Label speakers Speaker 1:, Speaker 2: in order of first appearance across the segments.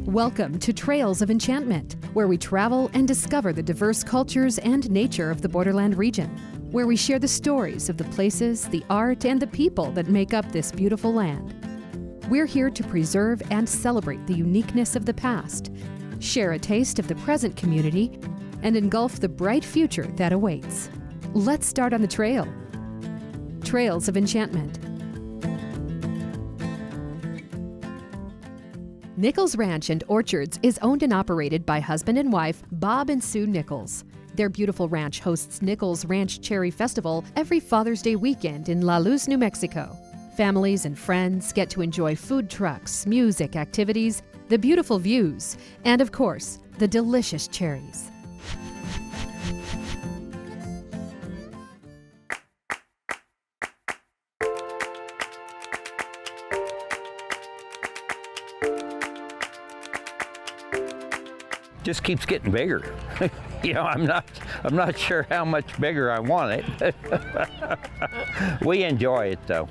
Speaker 1: Welcome to Trails of Enchantment, where we travel and discover the diverse cultures and nature of the borderland region, where we share the stories of the places, the art, and the people that make up this beautiful land. We're here to preserve and celebrate the uniqueness of the past, share a taste of the present community, and engulf the bright future that awaits. Let's start on the trail. Trails of Enchantment. Nichols Ranch and Orchards is owned and operated by husband and wife Bob and Sue Nichols. Their beautiful ranch hosts Nichols Ranch Cherry Festival every Father's Day weekend in La Luz, New Mexico. Families and friends get to enjoy food trucks, music, activities, the beautiful views, and of course, the delicious cherries.
Speaker 2: Just keeps getting bigger. You know, I'm not sure how much bigger I want it. We enjoy it though.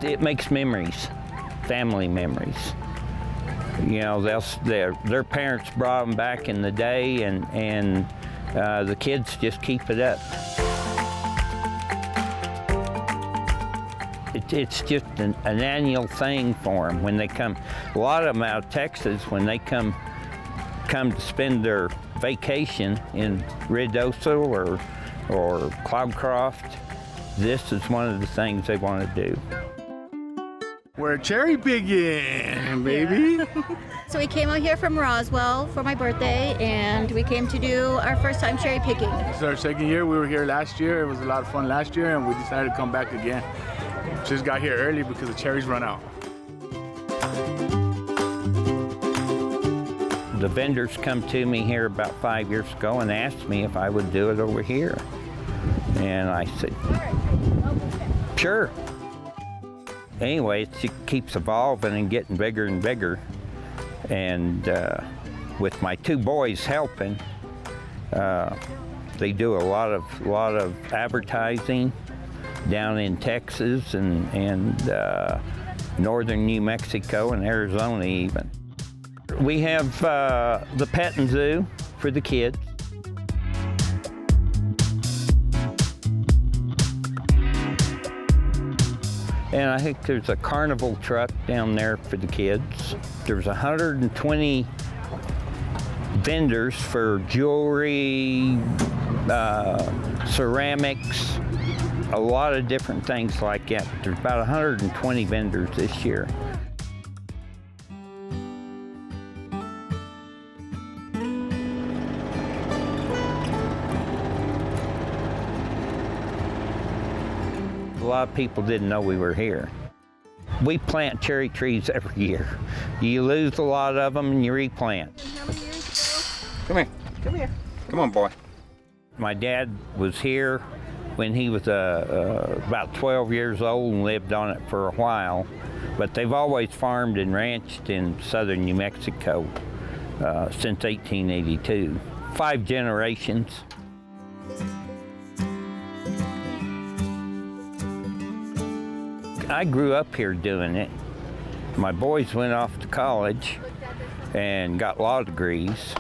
Speaker 2: It makes memories, family memories. You know, their parents brought them back in the day, and the kids just keep it up. It's just an annual thing for them when they come. A lot of them out of Texas, when they come to spend their vacation in Ruidoso or Cloudcroft, this is one of the things they want to do.
Speaker 3: We're cherry picking, baby.
Speaker 4: So we came out here from Roswell for my birthday, and we came to do our first time cherry picking.
Speaker 3: It's our second year. We were here last year. It was a lot of fun last year, and we decided to come back again. Just got here early because the cherries run out.
Speaker 2: The vendors come to me here about 5 years ago and asked me if I would do it over here. And I said, sure. Anyway, it just keeps evolving and getting bigger and bigger. And with my two boys helping, they do a lot of advertising down in Texas and northern New Mexico and Arizona even. We have the petting zoo for the kids. And I think there's a carnival truck down there for the kids. There's 120 vendors for jewelry, ceramics, a lot of different things like that. There's about 120 vendors this year. A lot of people didn't know we were here. We plant cherry trees every year. You lose a lot of them and you replant. Come here. Come here. Come on, boy. My dad was here when he was about 12 years old and lived on it for a while. But they've always farmed and ranched in southern New Mexico since 1882. 5 generations. I grew up here doing it. My boys went off to college and got law degrees.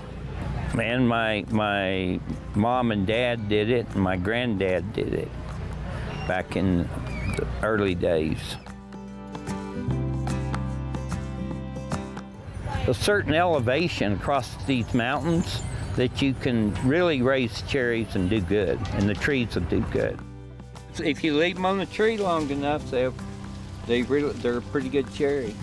Speaker 2: And my mom and dad did it, and my granddad did it back in the early days. A certain elevation across these mountains that you can really raise cherries and do good, and the trees will do good. If you leave them on the tree long enough, they're a pretty good cherry.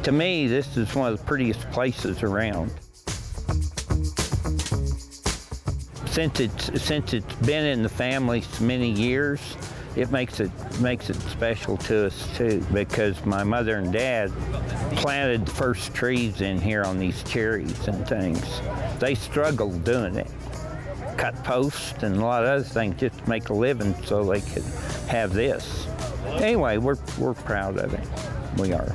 Speaker 2: To me, this is one of the prettiest places around. Since it's been in the family so many years, it makes it special to us too, because my mother and dad planted the first trees in here on these cherries and things. They struggled doing it. Cut posts and a lot of other things just to make a living so they could have this. Anyway, we're proud of it. We are.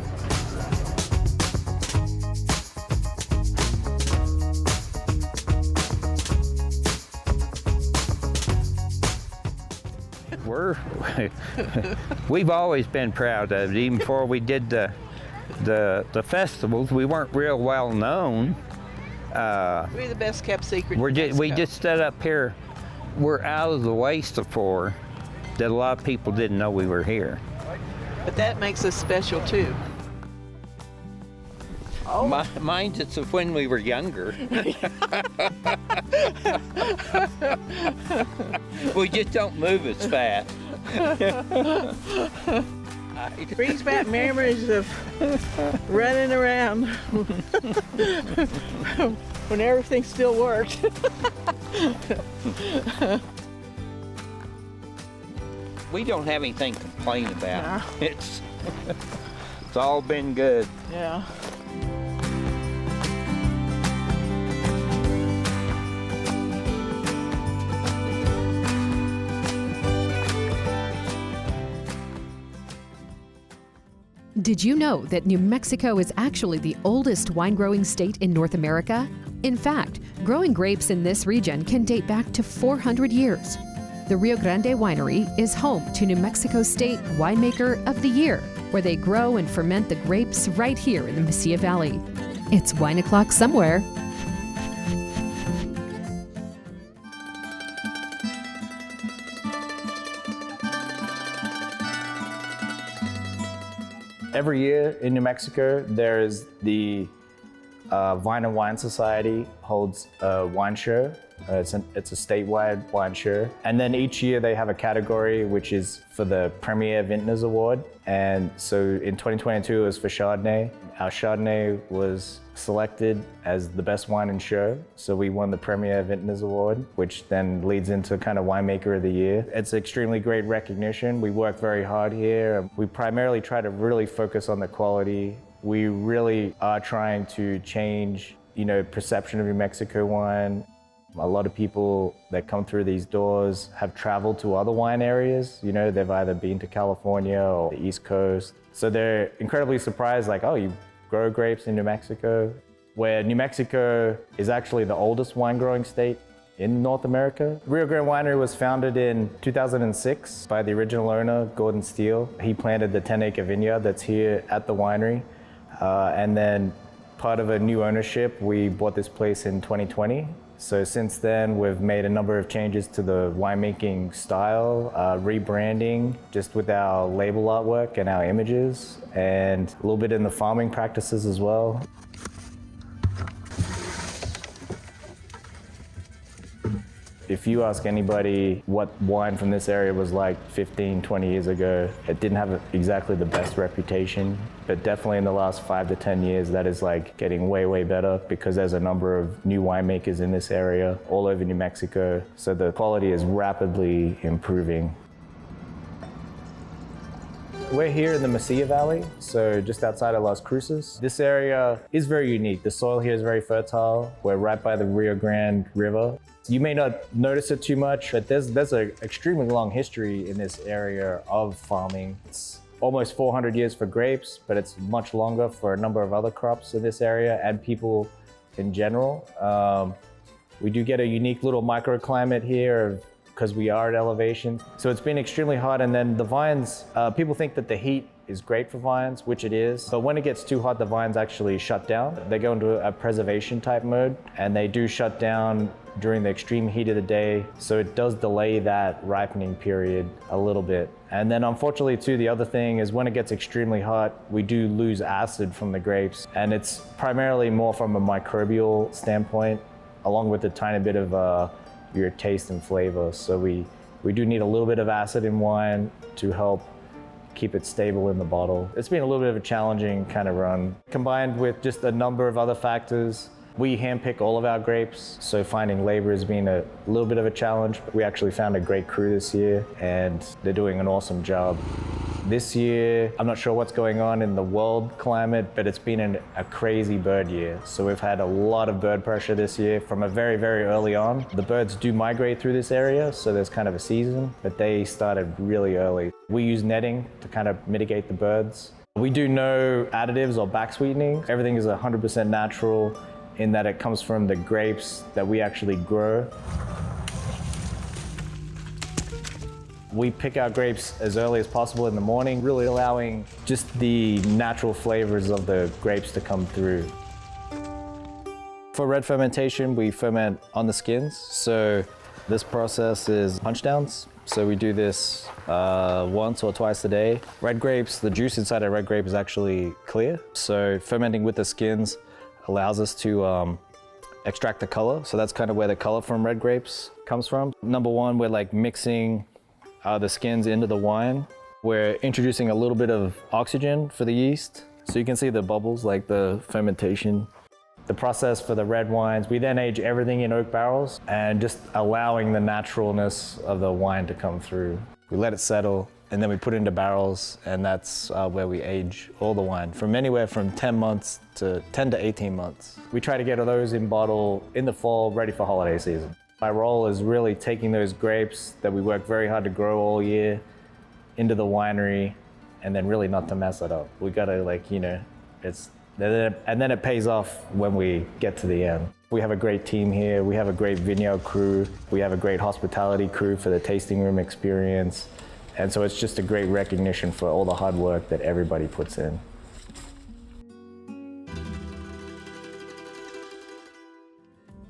Speaker 2: We've always been proud of it. Even before we did the festivals, we weren't real well known.
Speaker 5: We're the best kept secret.
Speaker 2: We just stood up here. We're out of the way so far that a lot of people didn't know we were here.
Speaker 5: But that makes us special too. Oh.
Speaker 2: Mine's just of when we were younger. We just don't move as fast.
Speaker 5: It brings back memories of running around when everything still worked.
Speaker 2: We don't have anything to complain about.
Speaker 5: No.
Speaker 2: It's all been good.
Speaker 5: Yeah.
Speaker 1: Did you know that New Mexico is actually the oldest wine-growing state in North America? In fact, growing grapes in this region can date back to 400 years. The Rio Grande Winery is home to New Mexico State Winemaker of the Year, where they grow and ferment the grapes right here in the Mesilla Valley. It's wine o'clock somewhere.
Speaker 6: Every year in New Mexico, there's the Vine and Wine Society holds a wine show. It's a statewide wine show. And then each year they have a category which is for the Premier Vintners Award. And so in 2022 it was for Chardonnay. Our Chardonnay was selected as the best wine in show. So we won the Premier Vintners Award, which then leads into kind of Winemaker of the Year. It's extremely great recognition. We work very hard here. We primarily try to really focus on the quality. We really are trying to change, perception of New Mexico wine. A lot of people that come through these doors have traveled to other wine areas. They've either been to California or the East Coast. So they're incredibly surprised, like, oh, you grow grapes in New Mexico? Where New Mexico is actually the oldest wine growing state in North America. Rio Grande Winery was founded in 2006 by the original owner, Gordon Steele. He planted the 10-acre vineyard that's here at the winery. And then part of a new ownership, we bought this place in 2020. So since then, we've made a number of changes to the winemaking style, rebranding, just with our label artwork and our images, and a little bit in the farming practices as well. If you ask anybody what wine from this area was like 15, 20 years ago, it didn't have exactly the best reputation, but definitely in the last 5 to 10 years, that is like getting way, way better because there's a number of new winemakers in this area all over New Mexico. So the quality is rapidly improving. We're here in the Mesilla Valley, so just outside of Las Cruces. This area is very unique. The soil here is very fertile. We're right by the Rio Grande River. You may not notice it too much, but there's an extremely long history in this area of farming. It's almost 400 years for grapes, but it's much longer for a number of other crops in this area and people in general. We do get a unique little microclimate here because we are at elevation. So it's been extremely hot, and then the vines, people think that the heat is great for vines, which it is. But when it gets too hot, the vines actually shut down. They go into a preservation type mode, and they do shut down during the extreme heat of the day. So it does delay that ripening period a little bit. And then unfortunately too, the other thing is when it gets extremely hot, we do lose acid from the grapes. And it's primarily more from a microbial standpoint, along with a tiny bit of your taste and flavor. So we do need a little bit of acid in wine to help keep it stable in the bottle. It's been a little bit of a challenging kind of run. Combined with just a number of other factors, we handpick all of our grapes, so finding labor has been a little bit of a challenge. We actually found a great crew this year, and they're doing an awesome job. This year, I'm not sure what's going on in the world climate, but it's been a crazy bird year. So we've had a lot of bird pressure this year from a very, very early on. The birds do migrate through this area, so there's kind of a season, but they started really early. We use netting to kind of mitigate the birds. We do no additives or back sweetening. Everything is 100% natural in that it comes from the grapes that we actually grow. We pick our grapes as early as possible in the morning, really allowing just the natural flavors of the grapes to come through. For red fermentation, we ferment on the skins. So this process is punch downs. So we do this once or twice a day. Red grapes, the juice inside a red grape is actually clear. So fermenting with the skins allows us to extract the color. So that's kind of where the color from red grapes comes from. Number one, we're like mixing the skins into the wine. We're introducing a little bit of oxygen for the yeast. So you can see the bubbles, like the fermentation. The process for the red wines, we then age everything in oak barrels and just allowing the naturalness of the wine to come through. We let it settle and then we put it into barrels, and that's where we age all the wine from anywhere from 10 months to 10 to 18 months. We try to get those in bottle in the fall, ready for holiday season. My role is really taking those grapes that we work very hard to grow all year into the winery and then really not to mess it up. We gotta and then it pays off when we get to the end. We have a great team here. We have a great vineyard crew. We have a great hospitality crew for the tasting room experience. And so it's just a great recognition for all the hard work that everybody puts in.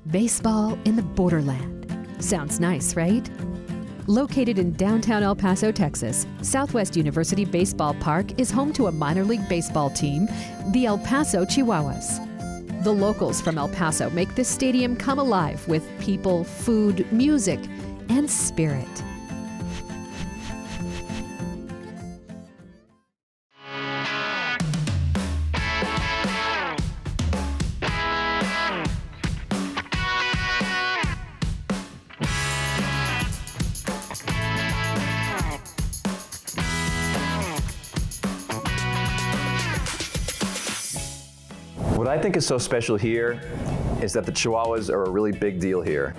Speaker 1: Baseball in the borderland. Sounds nice, right? Located in downtown El Paso, Texas, Southwest University Baseball Park is home to a minor league baseball team, the El Paso Chihuahuas. The locals from El Paso make this stadium come alive with people, food, music, and spirit.
Speaker 7: What I think is so special here is that the Chihuahuas are a really big deal here.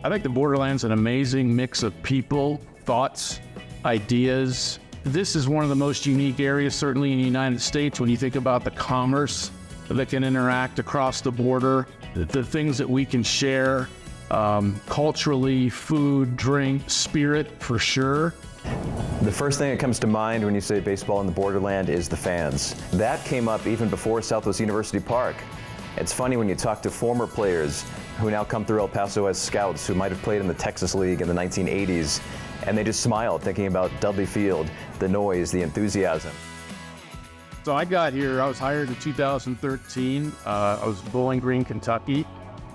Speaker 8: I think the borderland's an amazing mix of people, thoughts, ideas. This is one of the most unique areas, certainly in the United States, when you think about the commerce that can interact across the border, the things that we can share culturally, food, drink, spirit, for sure.
Speaker 7: The first thing that comes to mind when you say baseball in the borderland is the fans. That came up even before Southwest University Park. It's funny when you talk to former players who now come through El Paso as scouts who might have played in the Texas League in the 1980s, and they just smile thinking about Dudley Field, the noise, the enthusiasm.
Speaker 8: So I got here, I was hired in 2013. I was in Bowling Green, Kentucky,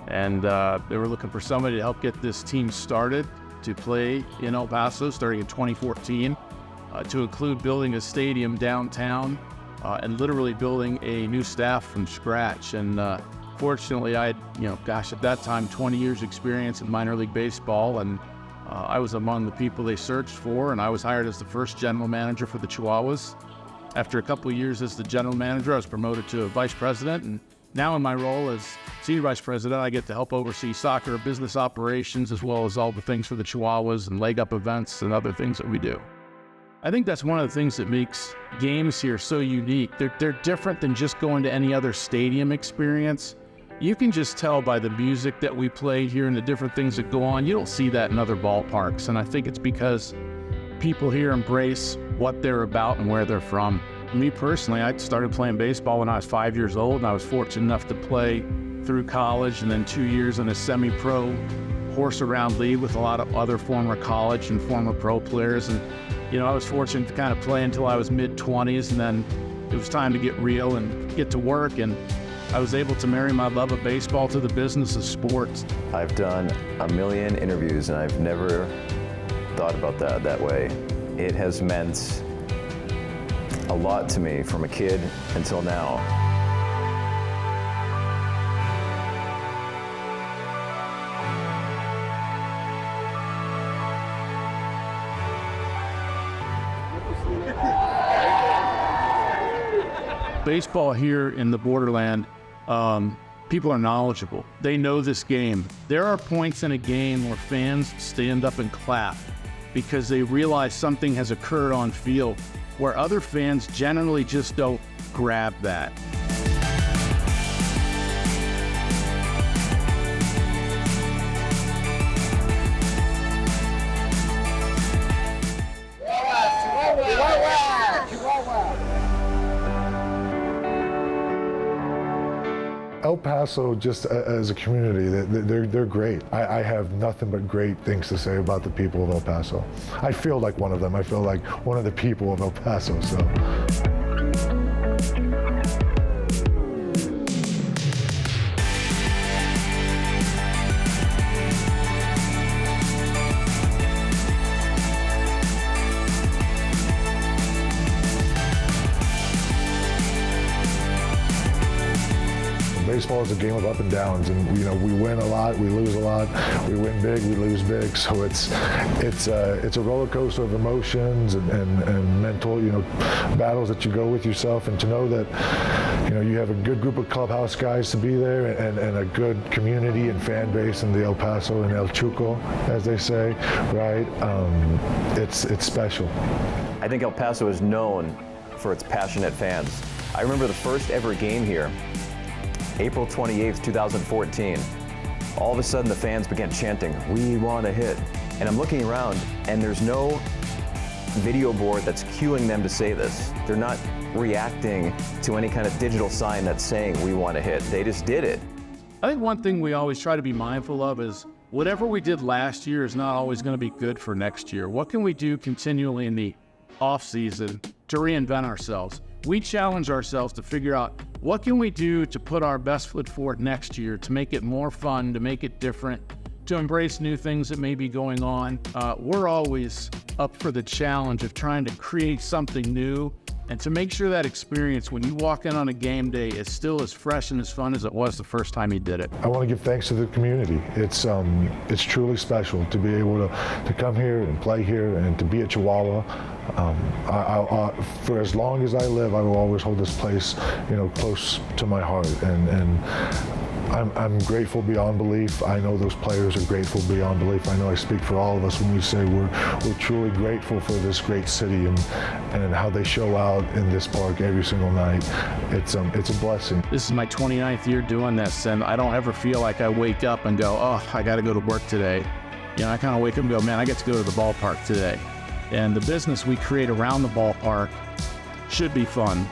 Speaker 8: and they were looking for somebody to help get this team started to play in El Paso starting in 2014, to include building a stadium downtown and literally building a new staff from scratch. And fortunately, I had, at that time, 20 years experience in minor league baseball, and I was among the people they searched for, and I was hired as the first general manager for the Chihuahuas. After a couple of years as the general manager, I was promoted to a vice president, and now in my role as senior vice president, I get to help oversee soccer business operations as well as all the things for the Chihuahuas and leg up events and other things that we do. I think that's one of the things that makes games here so unique. They're different than just going to any other stadium experience. You can just tell by the music that we play here and the different things that go on. You don't see that in other ballparks, and I think it's because people here embrace what they're about and where they're from. Me personally, I started playing baseball when I was 5 years old, and I was fortunate enough to play through college and then 2 years in a semi-pro horse-around league with a lot of other former college and former pro players. And I was fortunate to kind of play until I was mid-20s, and then it was time to get real and get to work, and I was able to marry my love of baseball to the business of sports.
Speaker 7: I've done a million interviews, and I've never thought about that way. It has meant a lot to me from a kid until now.
Speaker 8: Baseball here in the borderland, people are knowledgeable. They know this game. There are points in a game where fans stand up and clap because they realize something has occurred on field where other fans generally just don't grab that.
Speaker 9: El Paso, just as a community, they're great. I have nothing but great things to say about the people of El Paso. I feel like one of them. I feel like one of the people of El Paso. So. Baseball is a game of up and downs, and we win a lot, we lose a lot, we win big, we lose big. So it's a roller coaster of emotions and mental battles that you go with yourself, and to know that you have a good group of clubhouse guys to be there, and a good community and fan base in the El Paso and El Chuco, as they say, right? It's special.
Speaker 7: I think El Paso is known for its passionate fans. I remember the first ever game here, April 28th, 2014. All of a sudden the fans began chanting, "We want a hit." And I'm looking around and there's no video board that's cueing them to say this. They're not reacting to any kind of digital sign that's saying "we want a hit." They just did it.
Speaker 8: I think one thing we always try to be mindful of is whatever we did last year is not always going to be good for next year. What can we do continually in the off season to reinvent ourselves? We challenge ourselves to figure out what can we do to put our best foot forward next year, to make it more fun, to make it different, to embrace new things that may be going on. We're always up for the challenge of trying to create something new and to make sure that experience when you walk in on a game day is still as fresh and as fun as it was the first time you did it.
Speaker 9: I want to give thanks to the community. It's truly special to be able to come here and play here and to be at Chihuahua. For as long as I live, I will always hold this place, close to my heart, and I'm grateful beyond belief. I know those players are grateful beyond belief. I know I speak for all of us when we say we're truly grateful for this great city and how they show out in this park every single night. It's a blessing.
Speaker 8: This is my 29th year doing this, and I don't ever feel like I wake up and go, "Oh, I got to go to work today." I kind of wake up and go, "Man, I get to go to the ballpark today." And the business we create around the ballpark should be fun.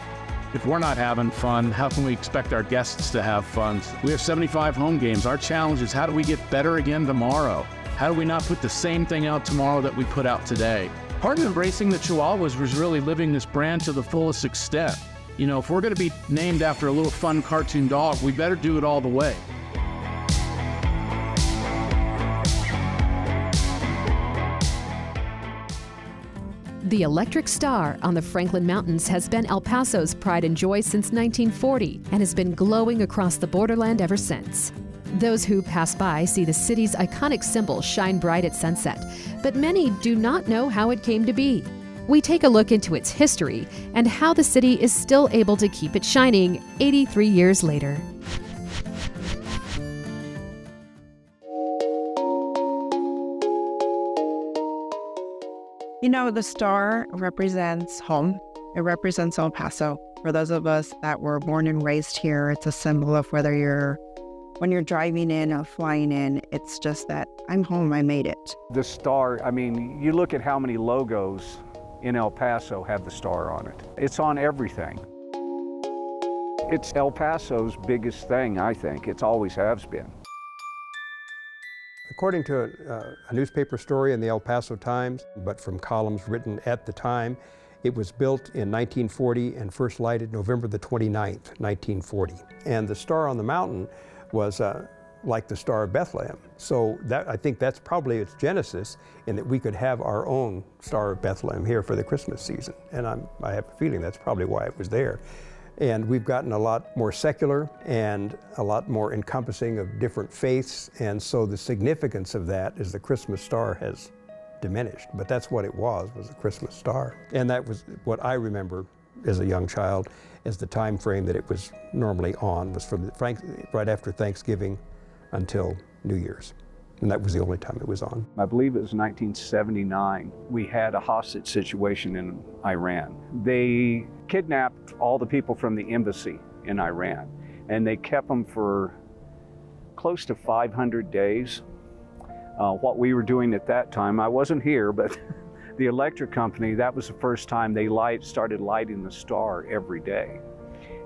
Speaker 8: If we're not having fun, how can we expect our guests to have fun? We have 75 home games. Our challenge is how do we get better again tomorrow? How do we not put the same thing out tomorrow that we put out today? Part of embracing the Chihuahuas was really living this brand to the fullest extent. If we're going to be named after a little fun cartoon dog, we better do it all the way.
Speaker 1: The Electric Star on the Franklin Mountains has been El Paso's pride and joy since 1940 and has been glowing across the borderland ever since. Those who pass by see the city's iconic symbol shine bright at sunset, but many do not know how it came to be. We take a look into its history and how the city is still able to keep it shining 83 years later.
Speaker 5: The star represents home. It represents El Paso. For those of us that were born and raised here, it's a symbol of when you're driving in or flying in, it's just that I'm home, I made it.
Speaker 10: The star, you look at how many logos in El Paso have the star on it. It's on everything. It's El Paso's biggest thing, I think. It always has been.
Speaker 11: According to a newspaper story in the El Paso Times, but from columns written at the time, it was built in 1940 and first lighted November the 29th, 1940. And the star on the mountain was like the Star of Bethlehem. So I think that's probably its genesis, in that we could have our own Star of Bethlehem here for the Christmas season. And I have a feeling that's probably why it was there. And we've gotten a lot more secular and a lot more encompassing of different faiths. And so the significance of that is the Christmas star has diminished. But that's what it was a Christmas star. And that was what I remember as a young child as the time frame that it was normally on, was from right after Thanksgiving until New Year's. And that was the only time it was on.
Speaker 10: I believe it was 1979. We had a hostage situation in Iran. They kidnapped all the people from the embassy in Iran, and they kept them for close to 500 days. What we were doing at that time, I wasn't here, but the electric company, that was the first time they started lighting the star every day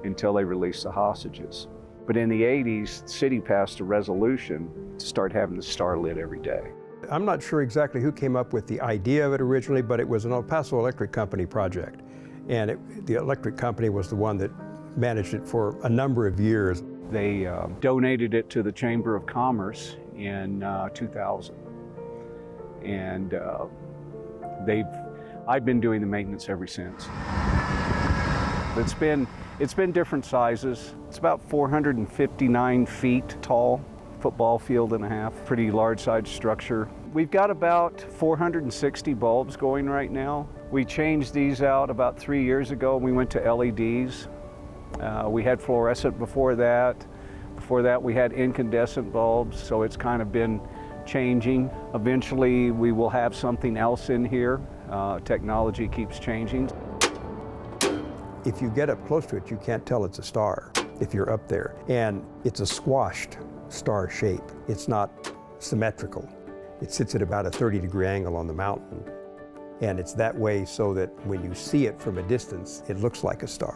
Speaker 10: until they released the hostages. But in the 80s, the city passed a resolution to start having the star lit every day.
Speaker 11: I'm not sure exactly who came up with the idea of it originally, but it was an El Paso Electric Company project. And the electric company was the one that managed it for a number of years.
Speaker 10: They donated it to the Chamber of Commerce in 2000. And I've been doing the maintenance ever since. It's been different sizes. It's about 459 feet tall, football field and a half, pretty large size structure. We've got about 460 bulbs going right now. We changed these out about 3 years ago. We went to LEDs. We had fluorescent before that. Before that we had incandescent bulbs, so it's kind of been changing. Eventually we will have something else in here. Technology keeps changing.
Speaker 11: If you get up close to it, you can't tell it's a star if you're up there. And it's a squashed star shape. It's not symmetrical. It sits at about a 30-degree angle on the mountain. And it's that way so that when you see it from a distance, it looks like a star.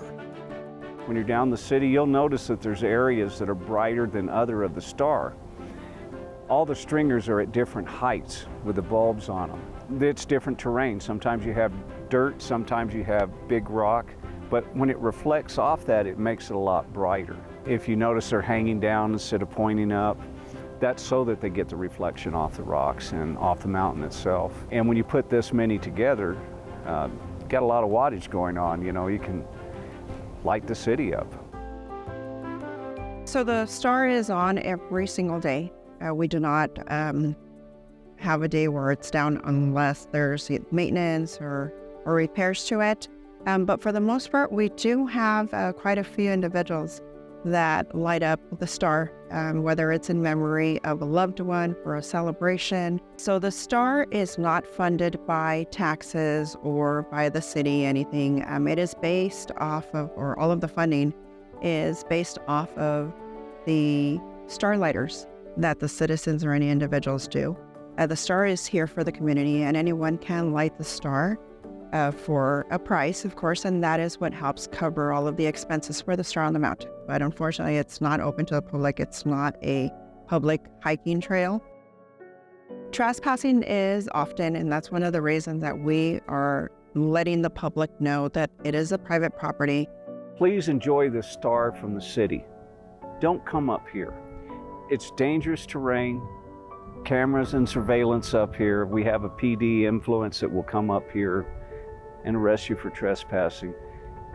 Speaker 10: When you're down the city, you'll notice that there's areas that are brighter than other of the star. All the stringers are at different heights with the bulbs on them. It's different terrain. Sometimes you have dirt, sometimes you have big rock, but when it reflects off that, it makes it a lot brighter. If you notice they're hanging down instead of pointing up, that's so that they get the reflection off the rocks and off the mountain itself. And when you put this many together, you've got a lot of wattage going on. You know, you can light the city up.
Speaker 5: So the star is on every single day. We do not have a day where it's down unless there's maintenance or repairs to it. But for the most part, we do have quite a few individuals that light up the star, whether it's in memory of a loved one or a celebration. So the star is not funded by taxes or by the city, anything. It is based off of, or all of the funding is based off of the starlighters that the citizens or any individuals do. The star is here for the community, and anyone can light the star for a price, of course, and that is what helps cover all of the expenses for the star on the mountain. But unfortunately, it's not open to the public. It's not a public hiking trail. Trespassing is often, and that's one of the reasons that we are letting the public know that it is a private property.
Speaker 10: Please enjoy the star from the city. Don't come up here. It's dangerous terrain. Cameras and surveillance up here. We have a PD influence that will come up here and arrest you for trespassing.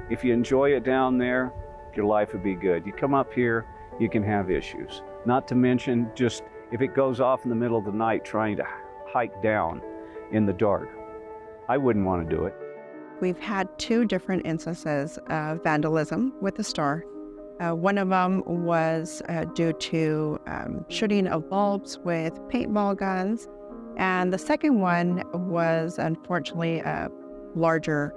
Speaker 10: If you enjoy it down there, your life would be good. You come up here, you can have issues. Not to mention just if it goes off in the middle of the night trying to hike down in the dark. I wouldn't want to do it.
Speaker 5: We've had 2 different instances of vandalism with the star. One of them was due to shooting of bulbs with paintball guns. And the second one was unfortunately larger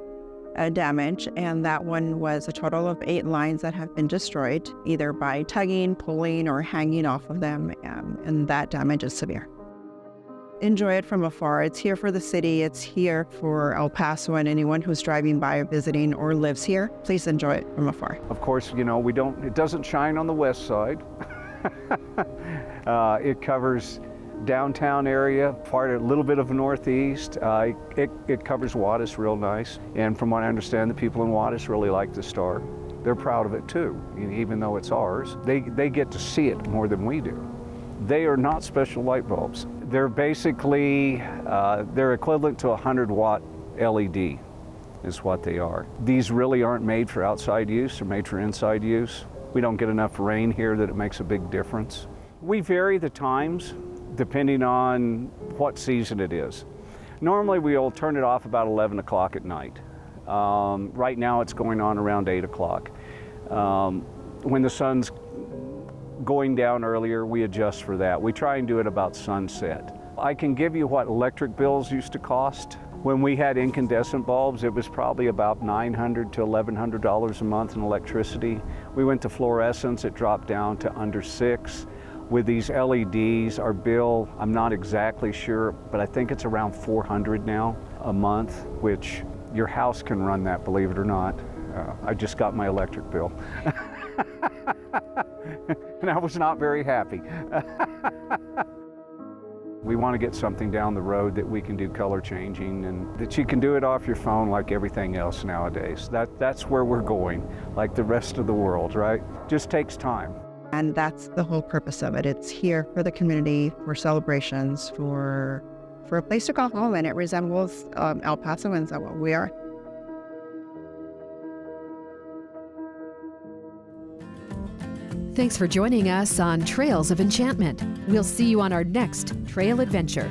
Speaker 5: damage, and that one was a total of 8 lines that have been destroyed, either by tugging, pulling, or hanging off of them, and that damage is severe. Enjoy it from afar. It's here for the city. It's here for El Paso and anyone who's driving by or visiting or lives here. Please enjoy it from afar.
Speaker 10: Of course, you know, it doesn't shine on the west side. It covers downtown area, a little bit of northeast. It covers Juarez real nice. And from what I understand, the people in Juarez really like the star. They're proud of it too, even though it's ours. They get to see it more than we do. They are not special light bulbs. They're basically, they're equivalent to a 100-watt LED is what they are. These really aren't made for outside use, they're made for inside use. We don't get enough rain here that it makes a big difference. We vary the times depending on what season it is. Normally we'll turn it off about 11 o'clock at night. Right now it's going on around 8 o'clock. When the sun's going down earlier, we adjust for that. We try and do it about sunset. I can give you what electric bills used to cost. When we had incandescent bulbs, it was probably about $900 to $1,100 a month in electricity. We went to fluorescence, it dropped down to under $6. With these LEDs, our bill, I'm not exactly sure, but I think it's around $400 now a month, which your house can run that, believe it or not. I just got my electric bill. and I was not very happy. We want to get something down the road that we can do color changing and that you can do it off your phone like everything else nowadays. That's where we're going, like the rest of the world, right? Just takes time.
Speaker 5: And that's the whole purpose of it. It's here for the community, for celebrations, for a place to call home, and it resembles El Pasoans at what we are.
Speaker 1: Thanks for joining us on Trails of Enchantment. We'll see you on our next trail adventure.